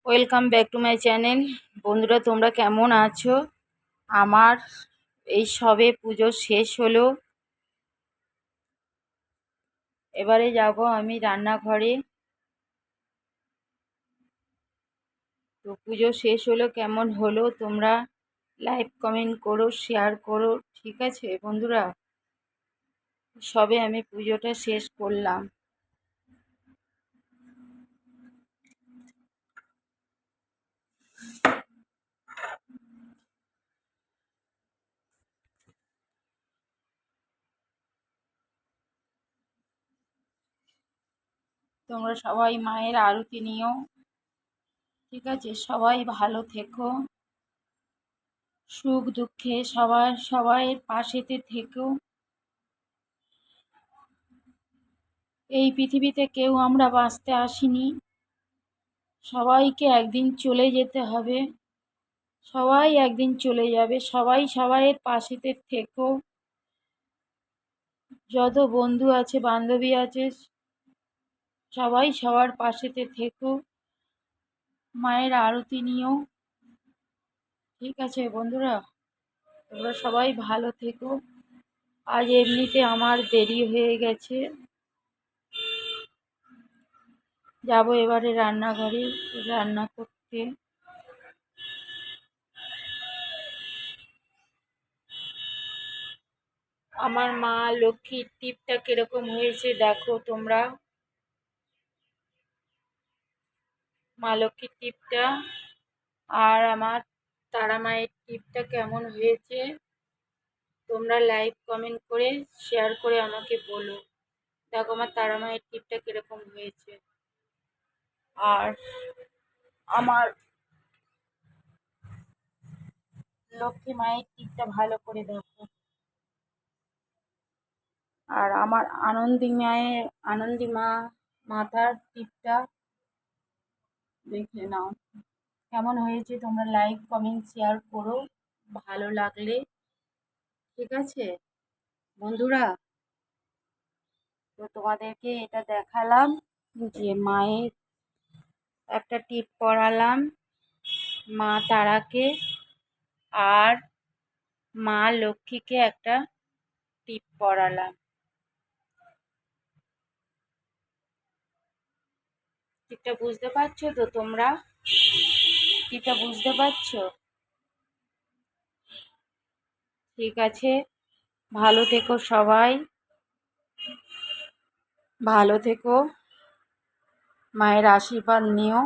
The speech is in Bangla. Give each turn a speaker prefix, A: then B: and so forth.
A: Welcome back to my channel. বন্ধুরা, তোমরা কেমন আছো? আমার এই সবে পুজো শেষ হলো। এবারে যাব আমি রান্নাঘরে। তো পুজো শেষ হলো, কেমন হলো তোমরা লাইক কমেন্ট করো, শেয়ার করো। ঠিক আছে বন্ধুরা, সবে আমি পুজোটা শেষ করলাম। তোমরা সবাই মায়ের আরতি নিও। ঠিক আছে, সবাই ভালো থেকো, সুখ দুঃখে সবাইয়ের পাশেতে থেকো। এই পৃথিবীতে কেউ আমরা বাঁচতে আসিনি, সবাইকে একদিন চলে যেতে হবে। সবাই একদিন চলে যাবে। সবাই সবাইয়ের পাশেতে থেকো। যত বন্ধু আছে বান্ধবী আছে সবাই সবার পাশেতে থেকো। মায়ের আরতি নিও। ঠিক আছে বন্ধুরা, তোমরা সবাই ভালো থেকো। আজ এমনিতে আমার দেরি হয়ে গেছে, যাব এবারে রান্নাঘরে রান্না করতে। আমার মা লক্ষ্মীর টিপটা কিরকম হয়েছে দেখো তোমরা। মা লক্ষ্মীর টিপটা আর আমার তারা মায়ের টিপটা কেমন হয়েছে তোমরা লাইক কমেন্ট করে শেয়ার করে আমাকে বলো। দেখো আমার তারা মায়ের টিপটা কিরকম হয়েছে আর আমার লক্ষ্মী মায়ের টিপটা ভালো করে দেখো। আর আমার আনন্দী মা মাথার টিপটা দেখে নাও কেমন হয়েছে। তোমরা লাইক কমেন্ট শেয়ার করো ভালো লাগলে। ঠিক আছে বন্ধুরা, তো তোমাদেরকে এটা দেখালাম যে মায়ের একটা টিপ পরালাম মা তারাকে, আর মা লক্ষ্মীকে একটা টিপ পরালাম। টিপটা বুঝতে পারছো তো তোমরা? টিপটা বুঝতে পারছো? ঠিক আছে, ভালো থেকো সবাই, ভালো থেকো, মায়ের আশীর্বাদ নিও।